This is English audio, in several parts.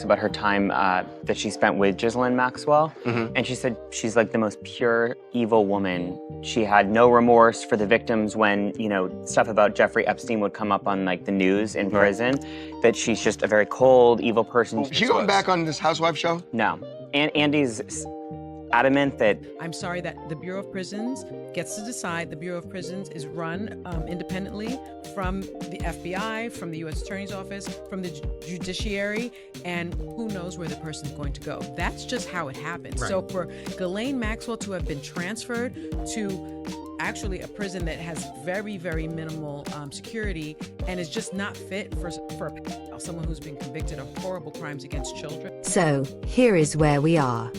about her time that she spent with Ghislaine Maxwell, and she said she's like the most pure evil woman. She had no remorse for the victims when, you know, stuff about Jeffrey Epstein would come up on like the news in prison, that she's just a very cold, evil person. Is she going back on this Housewife show? No. And Andy's adamant that... I'm sorry that the Bureau of Prisons gets to decide. The Bureau of Prisons is run independently from the FBI, from the U.S. Attorney's Office, from the judiciary, and who knows where the person's going to go. That's just how it happens. Right. So for Ghislaine Maxwell to have been transferred to actually a prison that has very, very minimal security and is just not fit for someone who's been convicted of horrible crimes against children. So, here is where we are.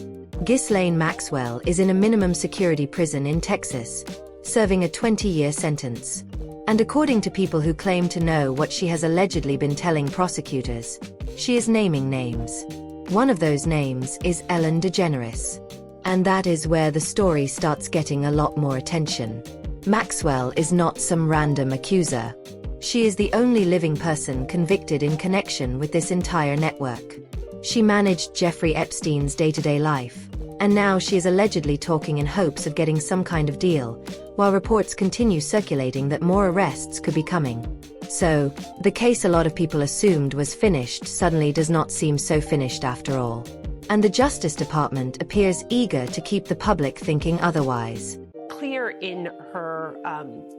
Ghislaine Maxwell is in a minimum security prison in Texas, serving a 20-year sentence. And according to people who claim to know what she has allegedly been telling prosecutors, she is naming names. One of those names is Ellen DeGeneres. And that is where the story starts getting a lot more attention. Maxwell is not some random accuser. She is the only living person convicted in connection with this entire network. She managed Jeffrey Epstein's day-to-day life, and now she is allegedly talking in hopes of getting some kind of deal, while reports continue circulating that more arrests could be coming. So, the case a lot of people assumed was finished suddenly does not seem so finished after all. And the Justice Department appears eager to keep the public thinking otherwise. Clear in her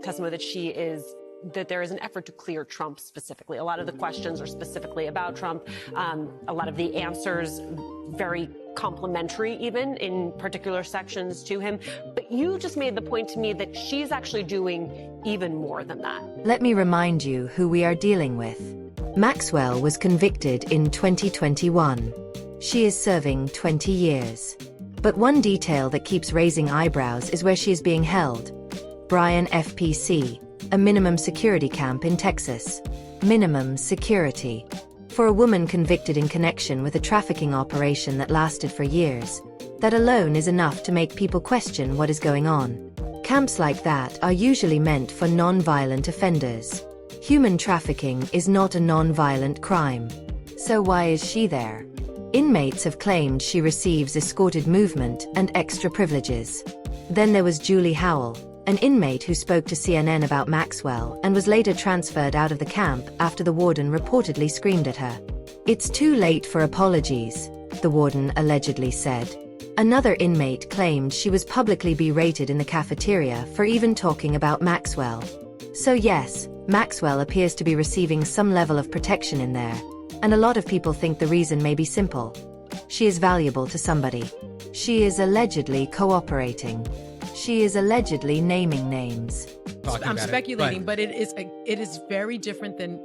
testimony that there is an effort to clear Trump specifically. A lot of the questions are specifically about Trump. A lot of the answers very complimentary even in particular sections to him. But you just made the point to me that she's actually doing even more than that. Let me remind you who we are dealing with. Maxwell was convicted in 2021. She is serving 20 years. But one detail that keeps raising eyebrows is where she is being held. Bryan FPC, a minimum security camp in Texas. Minimum security. For a woman convicted in connection with a trafficking operation that lasted for years, that alone is enough to make people question what is going on. Camps like that are usually meant for non-violent offenders. Human trafficking is not a non-violent crime. So why is she there? Inmates have claimed she receives escorted movement and extra privileges. Then there was Julie Howell, an inmate who spoke to CNN about Maxwell and was later transferred out of the camp after the warden reportedly screamed at her. "It's too late for apologies," the warden allegedly said. Another inmate claimed she was publicly berated in the cafeteria for even talking about Maxwell. So yes, Maxwell appears to be receiving some level of protection in there, and a lot of people think the reason may be simple. She is valuable to somebody. She is allegedly cooperating. She is allegedly naming names. I'm speculating, but it is very different than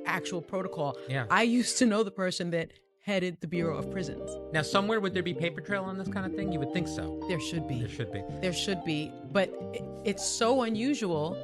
actual protocol. Yeah. I used to know the person that headed the Bureau of Prisons. Now, somewhere would there be paper trail on this kind of thing? You would think so. There should be. There should be. There should be, but it's so unusual.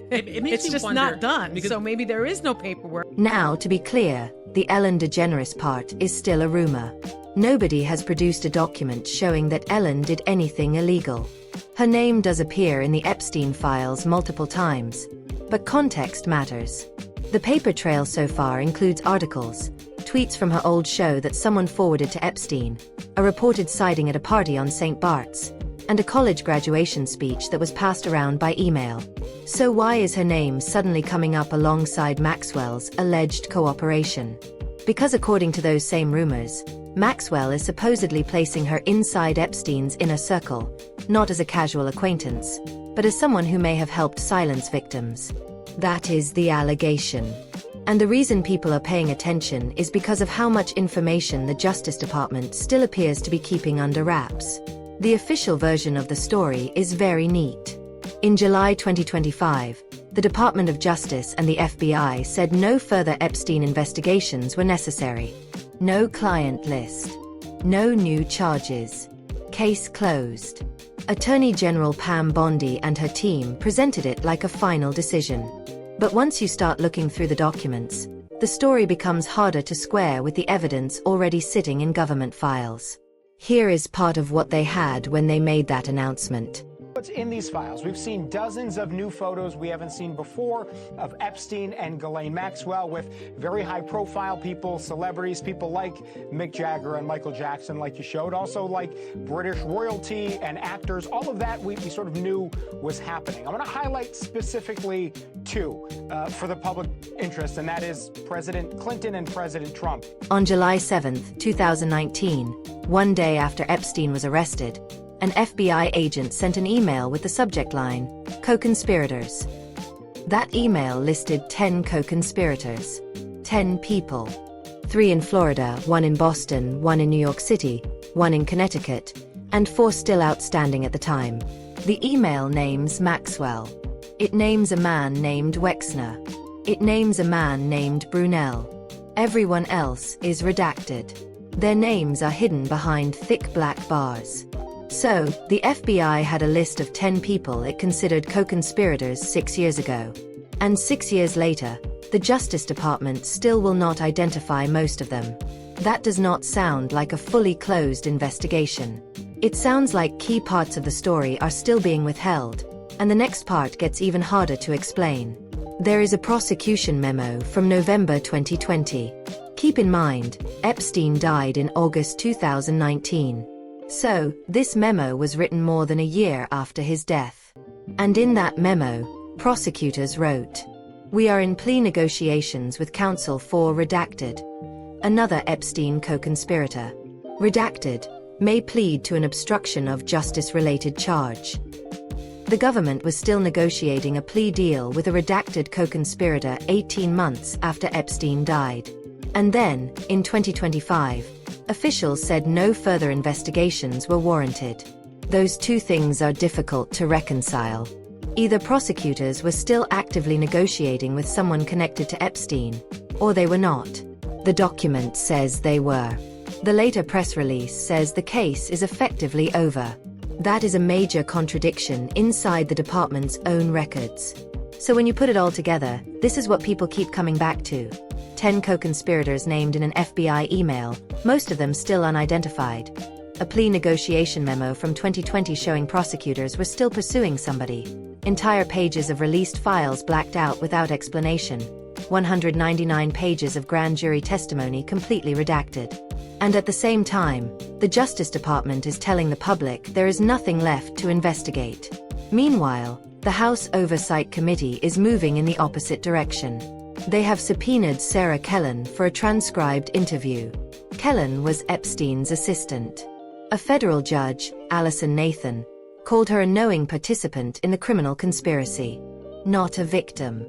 It makes It's me just wonder, not done, because so maybe there is no paperwork. Now, to be clear, the Ellen DeGeneres part is still a rumor. Nobody has produced a document showing that Ellen did anything illegal. Her name does appear in the Epstein files multiple times, but context matters. The paper trail so far includes articles, tweets from her old show that someone forwarded to Epstein, a reported sighting at a party on St. Bart's, and a college graduation speech that was passed around by email. So why is her name suddenly coming up alongside Maxwell's alleged cooperation? Because according to those same rumors, Maxwell is supposedly placing her inside Epstein's inner circle, not as a casual acquaintance, but as someone who may have helped silence victims. That is the allegation. And the reason people are paying attention is because of how much information the Justice Department still appears to be keeping under wraps. The official version of the story is very neat. In July 2025, the Department of Justice and the FBI said no further Epstein investigations were necessary. No client list. No new charges. Case closed. Attorney General Pam Bondi and her team presented it like a final decision. But once you start looking through the documents, the story becomes harder to square with the evidence already sitting in government files. Here is part of what they had when they made that announcement. What's in these files? We've seen dozens of new photos we haven't seen before of Epstein and Ghislaine Maxwell with very high-profile people, celebrities, people like Mick Jagger and Michael Jackson, like you showed, also like British royalty and actors. All of that we sort of knew was happening. I want to highlight specifically two for the public interest, and that is President Clinton and President Trump. On July 7, 2019, one day after Epstein was arrested, an FBI agent sent an email with the subject line, "Co-conspirators." That email listed 10 co-conspirators. 10 people. 3 in Florida, 1 in Boston, 1 in New York City, 1 in Connecticut, and 4 still outstanding at the time. The email names Maxwell. It names a man named Wexner. It names a man named Brunel. Everyone else is redacted. Their names are hidden behind thick black bars. So, the FBI had a list of 10 people it considered co-conspirators 6 years ago. And 6 years later, the Justice Department still will not identify most of them. That does not sound like a fully closed investigation. It sounds like key parts of the story are still being withheld, and the next part gets even harder to explain. There is a prosecution memo from November 2020. Keep in mind, Epstein died in August 2019. So, this memo was written more than a year after his death. And in that memo, prosecutors wrote, "We are in plea negotiations with counsel for Redacted, another Epstein co-conspirator. Redacted may plead to an obstruction of justice-related charge." The government was still negotiating a plea deal with a Redacted co-conspirator 18 months after Epstein died. And then, in 2025, officials said no further investigations were warranted. Those two things are difficult to reconcile. Either prosecutors were still actively negotiating with someone connected to Epstein, or they were not. The document says they were. The later press release says the case is effectively over. That is a major contradiction inside the department's own records. So when you put it all together, this is what people keep coming back to. 10 co-conspirators named in an FBI email, most of them still unidentified. A plea negotiation memo from 2020 showing prosecutors were still pursuing somebody. Entire pages of released files blacked out without explanation. 199 pages of grand jury testimony completely redacted. And at the same time, the Justice Department is telling the public there is nothing left to investigate. Meanwhile, the House Oversight Committee is moving in the opposite direction. They have subpoenaed Sarah Kellen for a transcribed interview. Kellen was Epstein's assistant. A federal judge, Allison Nathan, called her a knowing participant in the criminal conspiracy. Not a victim.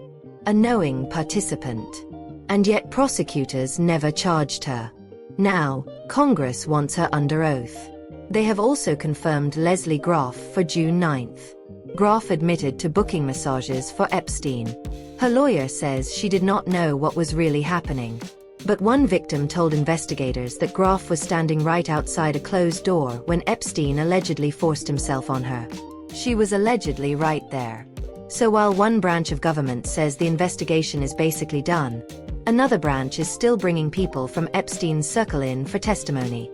A knowing participant. And yet prosecutors never charged her. Now, Congress wants her under oath. They have also confirmed Leslie Groff for June 9th. Groff admitted to booking massages for Epstein. Her lawyer says she did not know what was really happening. But one victim told investigators that Groff was standing right outside a closed door when Epstein allegedly forced himself on her. She was allegedly right there. So while one branch of government says the investigation is basically done, another branch is still bringing people from Epstein's circle in for testimony.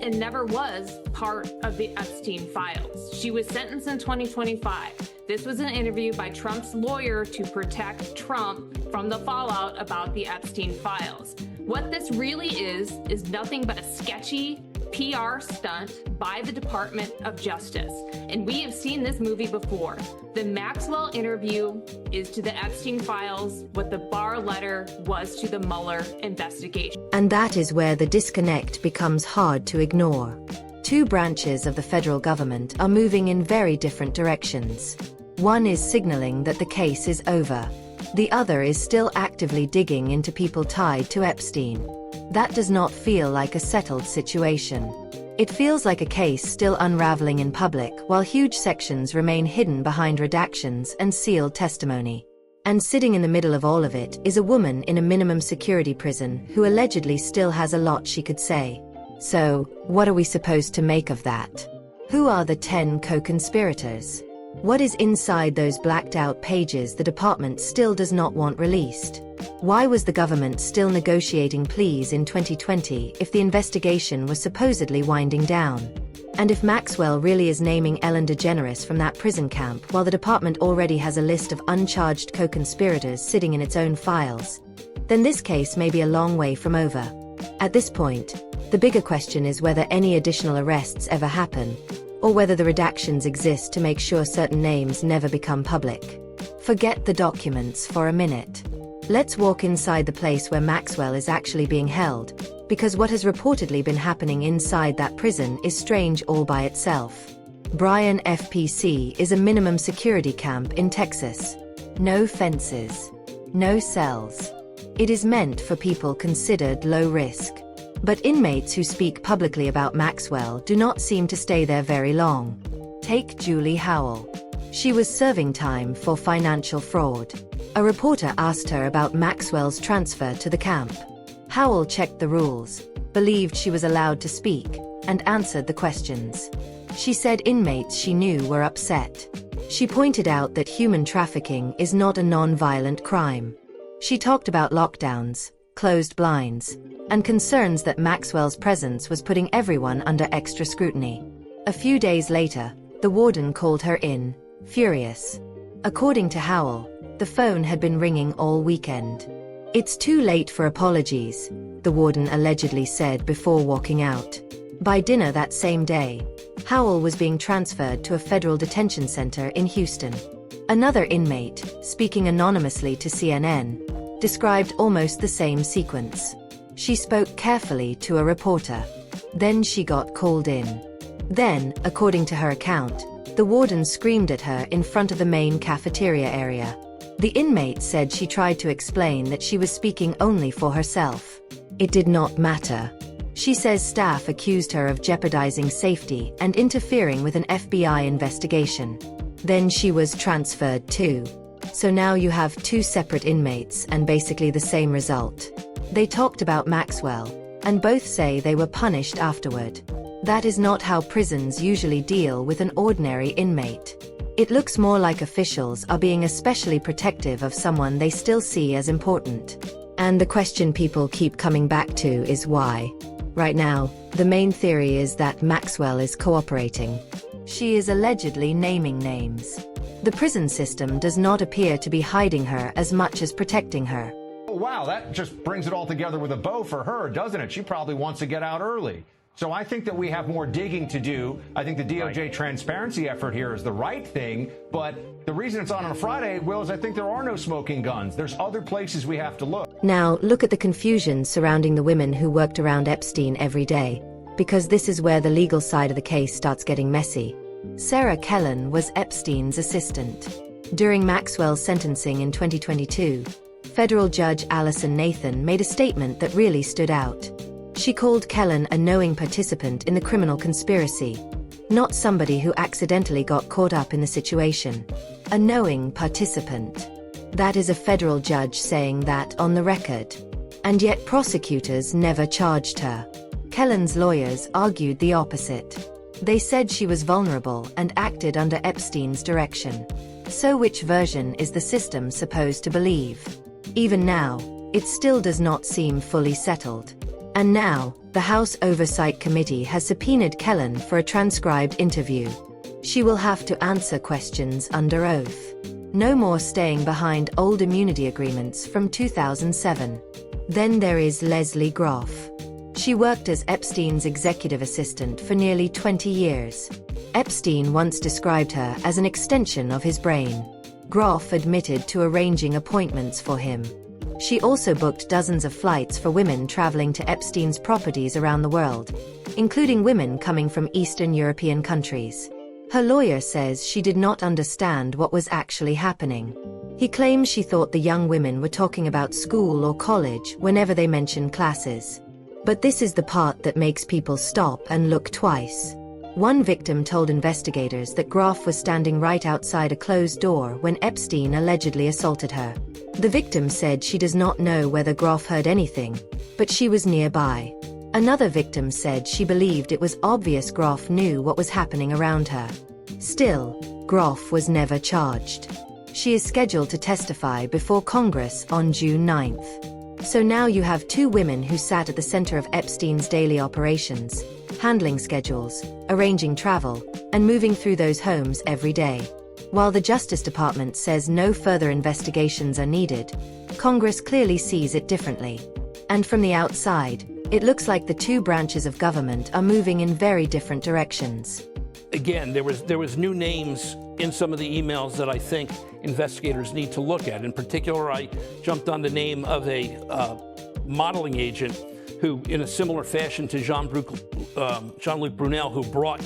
And never was part of the Epstein files. She was sentenced in 2025. This was an interview by Trump's lawyer to protect Trump from the fallout about the Epstein files. What this really is nothing but a sketchy PR stunt by the Department of Justice. And we have seen this movie before. The Maxwell interview is to the Epstein files what the Barr letter was to the Mueller investigation. And that is where the disconnect becomes hard to ignore. Two branches of the federal government are moving in very different directions. One is signaling that the case is over. The other is still actively digging into people tied to Epstein. That does not feel like a settled situation. It feels like a case still unraveling in public while huge sections remain hidden behind redactions and sealed testimony. And sitting in the middle of all of it is a woman in a minimum security prison who allegedly still has a lot she could say. So, what are we supposed to make of that? Who are the 10 co-conspirators? What is inside those blacked out pages the department still does not want released? Why was the government still negotiating pleas in 2020 if the investigation was supposedly winding down? And if Maxwell really is naming Ellen DeGeneres from that prison camp while the department already has a list of uncharged co-conspirators sitting in its own files, then this case may be a long way from over. At this point, the bigger question is whether any additional arrests ever happen, or whether the redactions exist to make sure certain names never become public. Forget the documents for a minute. Let's walk inside the place where Maxwell is actually being held, because what has reportedly been happening inside that prison is strange all by itself. Bryan FPC is a minimum security camp in Texas. No fences. No cells. It is meant for people considered low risk. But inmates who speak publicly about Maxwell do not seem to stay there very long. Take Julie Howell. She was serving time for financial fraud. A reporter asked her about Maxwell's transfer to the camp. Howell checked the rules, believed she was allowed to speak, and answered the questions. She said inmates she knew were upset. She pointed out that human trafficking is not a non-violent crime. She talked about lockdowns, closed blinds, and concerns that Maxwell's presence was putting everyone under extra scrutiny. A few days later, the warden called her in, furious. According to Howell, the phone had been ringing all weekend. "It's too late for apologies," the warden allegedly said before walking out. By dinner that same day, Howell was being transferred to a federal detention center in Houston. Another inmate, speaking anonymously to CNN, described almost the same sequence. She spoke carefully to a reporter. Then she got called in. Then, according to her account, the warden screamed at her in front of the main cafeteria area. The inmate said she tried to explain that she was speaking only for herself. It did not matter. She says staff accused her of jeopardizing safety and interfering with an FBI investigation. Then she was transferred too. So now you have two separate inmates and basically the same result. They talked about Maxwell, and both say they were punished afterward. That is not how prisons usually deal with an ordinary inmate. It looks more like officials are being especially protective of someone they still see as important. And the question people keep coming back to is why. Right now, the main theory is that Maxwell is cooperating. She is allegedly naming names. The prison system does not appear to be hiding her as much as protecting her. Wow, that just brings it all together with a bow for her, doesn't it? She probably wants to get out early. So I think that we have more digging to do. I think the DOJ transparency effort here is the right thing. But the reason it's on a Friday, Will, is I think there are no smoking guns. There's other places we have to look. Now, look at the confusion surrounding the women who worked around Epstein every day, because this is where the legal side of the case starts getting messy. Sarah Kellen was Epstein's assistant. During Maxwell's sentencing in 2022, federal judge Allison Nathan made a statement that really stood out. She called Kellen a knowing participant in the criminal conspiracy, not somebody who accidentally got caught up in the situation. A knowing participant. That is a federal judge saying that on the record. And yet prosecutors never charged her. Kellen's lawyers argued the opposite. They said she was vulnerable and acted under Epstein's direction. So which version is the system supposed to believe? Even now, it still does not seem fully settled. And now, the House Oversight Committee has subpoenaed Kellen for a transcribed interview. She will have to answer questions under oath. No more staying behind old immunity agreements from 2007. Then there is Leslie Groff. She worked as Epstein's executive assistant for nearly 20 years. Epstein once described her as an extension of his brain. Groff admitted to arranging appointments for him. She also booked dozens of flights for women traveling to Epstein's properties around the world, including women coming from Eastern European countries. Her lawyer says she did not understand what was actually happening. He claims she thought the young women were talking about school or college whenever they mentioned classes. But this is the part that makes people stop and look twice. One victim told investigators that Groff was standing right outside a closed door when Epstein allegedly assaulted her. The victim said she does not know whether Groff heard anything, but she was nearby. Another victim said she believed it was obvious Groff knew what was happening around her. Still, Groff was never charged. She is scheduled to testify before Congress on June 9th. So now you have two women who sat at the center of Epstein's daily operations, handling schedules, arranging travel, and moving through those homes every day. While the Justice Department says no further investigations are needed, Congress clearly sees it differently. And from the outside, it looks like the two branches of government are moving in very different directions. Again, there was new names in some of the emails that I think investigators need to look at. In particular, I jumped on the name of a modeling agent who, in a similar fashion to Jean-Luc Brunel, who brought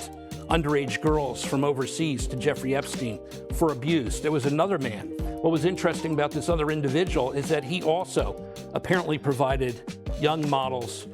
underage girls from overseas to Jeffrey Epstein for abuse. There was another man. What was interesting about this other individual is that he also apparently provided young models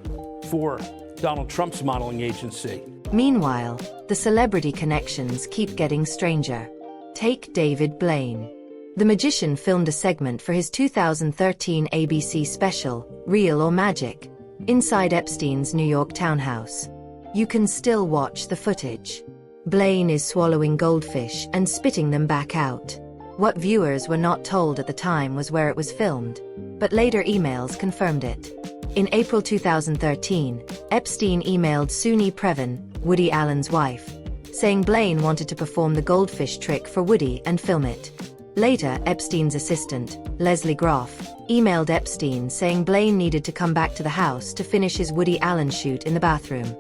for Donald Trump's modeling agency. Meanwhile, the celebrity connections keep getting stranger. Take David Blaine. The magician filmed a segment for his 2013 ABC special, Real or Magic, inside Epstein's New York townhouse. You can still watch the footage. Blaine is swallowing goldfish and spitting them back out. What viewers were not told at the time was where it was filmed, but later emails confirmed it. In April 2013, Epstein emailed Suni Previn, Woody Allen's wife, saying Blaine wanted to perform the goldfish trick for Woody and film it. Later, Epstein's assistant, Leslie Groff, emailed Epstein saying Blaine needed to come back to the house to finish his Woody Allen shoot in the bathroom.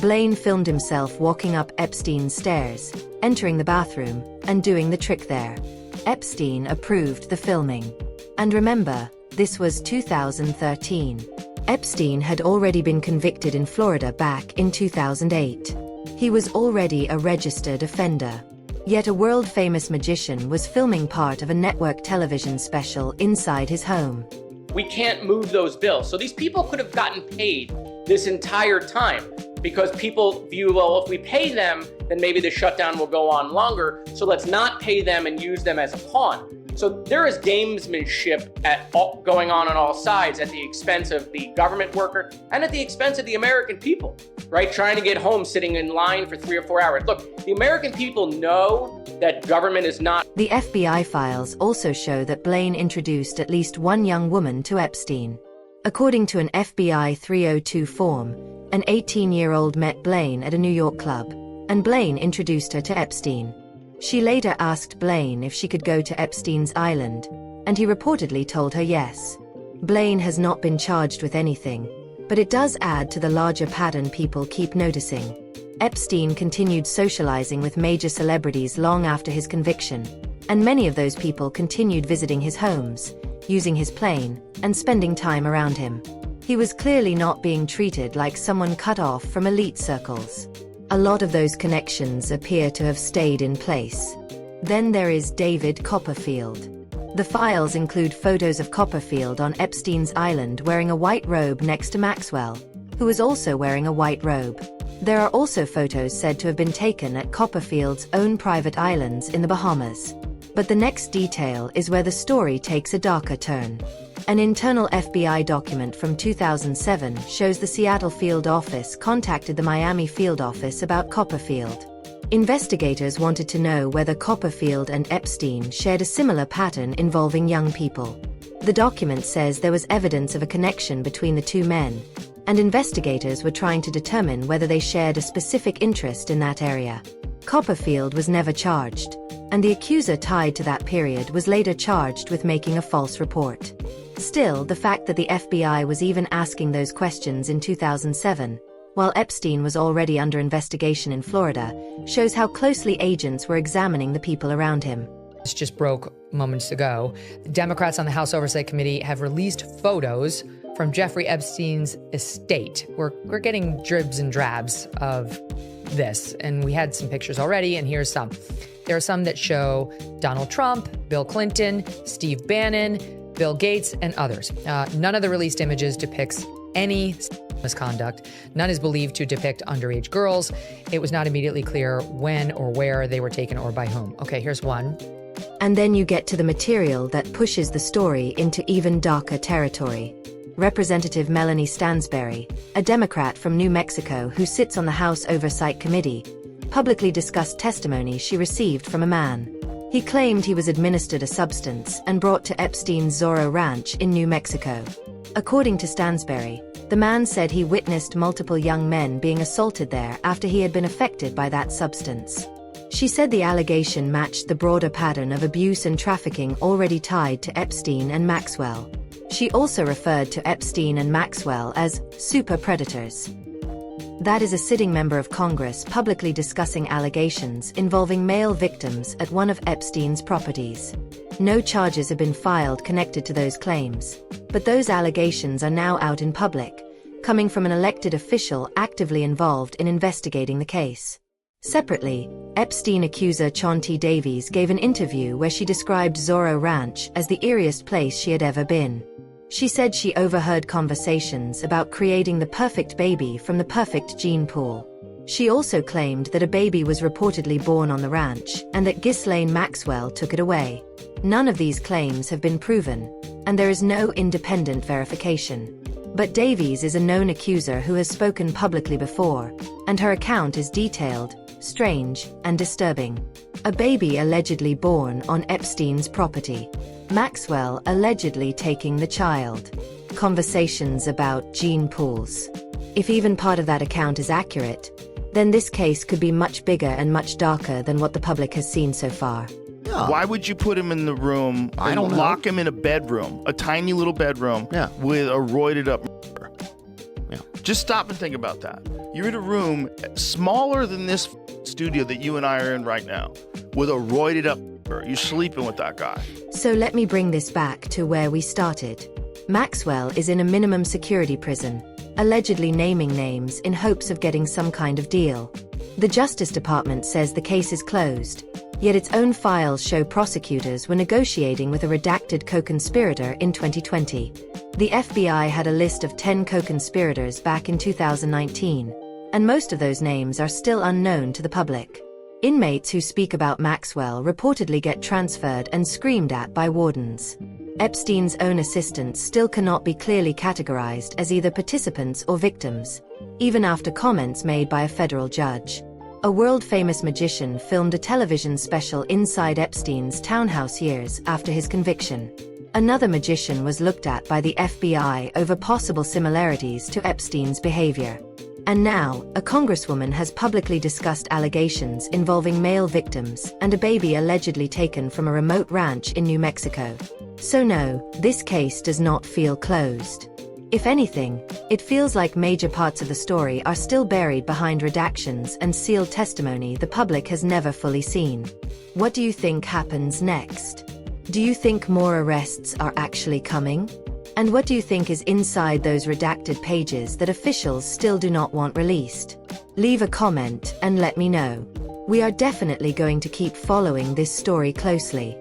Blaine filmed himself walking up Epstein's stairs, entering the bathroom, and doing the trick there. Epstein approved the filming. And remember, this was 2013. Epstein had already been convicted in Florida back in 2008. He was already a registered offender. Yet a world-famous magician was filming part of a network television special inside his home. We can't move those bills. So these people could have gotten paid this entire time because people view, well, if we pay them, then maybe the shutdown will go on longer. So let's not pay them and use them as a pawn. So there is gamesmanship going on all sides at the expense of the government worker and at the expense of the American people, right? Trying to get home, sitting in line for 3 or 4 hours. Look, the American people know that government is not. The FBI files also show that Blaine introduced at least one young woman to Epstein. According to an FBI 302 form, an 18-year-old met Blaine at a New York club, and Blaine introduced her to Epstein. She later asked Blaine if she could go to Epstein's island, and he reportedly told her yes. Blaine has not been charged with anything, but it does add to the larger pattern people keep noticing. Epstein continued socializing with major celebrities long after his conviction, and many of those people continued visiting his homes, using his plane, and spending time around him. He was clearly not being treated like someone cut off from elite circles. A lot of those connections appear to have stayed in place. Then there is David Copperfield. The files include photos of Copperfield on Epstein's island wearing a white robe next to Maxwell, who was also wearing a white robe. There are also photos said to have been taken at Copperfield's own private islands in the Bahamas. But the next detail is where the story takes a darker turn. An internal FBI document from 2007 shows the Seattle field office contacted the Miami field office about Copperfield. Investigators wanted to know whether Copperfield and Epstein shared a similar pattern involving young people. The document says there was evidence of a connection between the two men, and investigators were trying to determine whether they shared a specific interest in that area. Copperfield was never charged, and the accuser tied to that period was later charged with making a false report. Still, the fact that the FBI was even asking those questions in 2007, while Epstein was already under investigation in Florida, shows how closely agents were examining the people around him. This just broke moments ago. Democrats on the House Oversight Committee have released photos from Jeffrey Epstein's estate. We're getting dribs and drabs of this, and we had some pictures already, and here's some. There are some that show Donald Trump, Bill Clinton, Steve Bannon, Bill Gates, and others. None of the released images depicts any misconduct. None is believed to depict underage girls. It was not immediately clear when or where they were taken or by whom. Okay, here's one. And then you get to the material that pushes the story into even darker territory. Representative Melanie Stansberry, a Democrat from New Mexico who sits on the House Oversight Committee, publicly discussed testimony she received from a man. He claimed he was administered a substance and brought to Epstein's Zorro Ranch in New Mexico. According to Stansberry, The man said he witnessed multiple young men being assaulted there after he had been affected by that substance. She said the allegation matched the broader pattern of abuse and trafficking already tied to Epstein and Maxwell. She also referred to Epstein and Maxwell as super predators. That is a sitting member of Congress publicly discussing allegations involving male victims at one of Epstein's properties. No charges have been filed connected to those claims, but those allegations are now out in public, coming from an elected official actively involved in investigating the case. Separately, Epstein accuser Chauncey Davies gave an interview where she described Zorro Ranch as the eeriest place she had ever been. She said she overheard conversations about creating the perfect baby from the perfect gene pool. She also claimed that a baby was reportedly born on the ranch and that Ghislaine Maxwell took it away. None of these claims have been proven, and there is no independent verification. But Davies is a known accuser who has spoken publicly before, and her account is detailed, strange, and disturbing. A baby allegedly born on Epstein's property. Maxwell allegedly taking the child. Conversations about gene pools. If even part of that account is accurate, then this case could be much bigger and much darker than what the public has seen so far. Why would you put him in the room and lock him in a bedroom, a tiny little bedroom, with a roided up murderer? Just stop and think about that. You're in a room smaller than this studio that you and I are in right now, with a roided up murderer. You're sleeping with that guy. So let me bring this back to where we started. Maxwell is in a minimum security prison, allegedly naming names in hopes of getting some kind of deal. The Justice Department says the case is closed, yet its own files show prosecutors were negotiating with a redacted co-conspirator in 2020. The FBI had a list of 10 co-conspirators back in 2019, and most of those names are still unknown to the public. Inmates who speak about Maxwell reportedly get transferred and screamed at by wardens. Epstein's own assistants still cannot be clearly categorized as either participants or victims, even after comments made by a federal judge. A world-famous magician filmed a television special inside Epstein's townhouse years after his conviction. Another magician was looked at by the FBI over possible similarities to Epstein's behavior. And now, a congresswoman has publicly discussed allegations involving male victims and a baby allegedly taken from a remote ranch in New Mexico. So no, this case does not feel closed. If anything, it feels like major parts of the story are still buried behind redactions and sealed testimony the public has never fully seen. What do you think happens next? Do you think more arrests are actually coming? And what do you think is inside those redacted pages that officials still do not want released? Leave a comment and let me know. We are definitely going to keep following this story closely.